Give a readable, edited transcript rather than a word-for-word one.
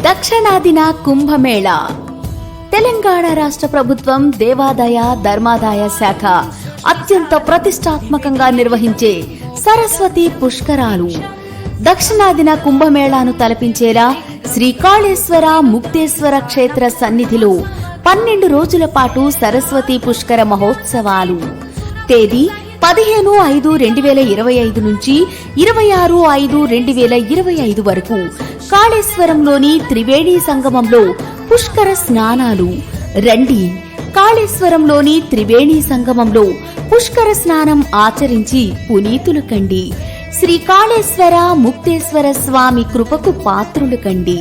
దక్షిణాదిన కుంభమేళా. తెలంగాణ రాష్ట్ర ప్రభుత్వం దేవాదాయ ధర్మాదాయ శాఖ అత్యంత ప్రతిష్టాత్మకంగా నిర్వహించే సరస్వతి పుష్కరాలు. దక్షిణాదిన కుంభమేళాను తలపించేలా శ్రీకాళేశ్వర ముక్తేశ్వర క్షేత్ర సన్నిధిలో 12 రోజుల పాటు సరస్వతి పుష్కర మహోత్సవాలు. తేదీ 15/5/2025 నుంచి 26/5/2025 వరకు కాళేశ్వరంలోని త్రివేణి సంగమంలో పుష్కర స్నానాలు. రండి, కాళేశ్వరంలోని త్రివేణి సంగమంలో పుష్కర స్నానం ఆచరించి పునీతులు కండి. శ్రీ కాళేశ్వర ముక్తేశ్వర స్వామి కృపకు పాత్రులు కండి.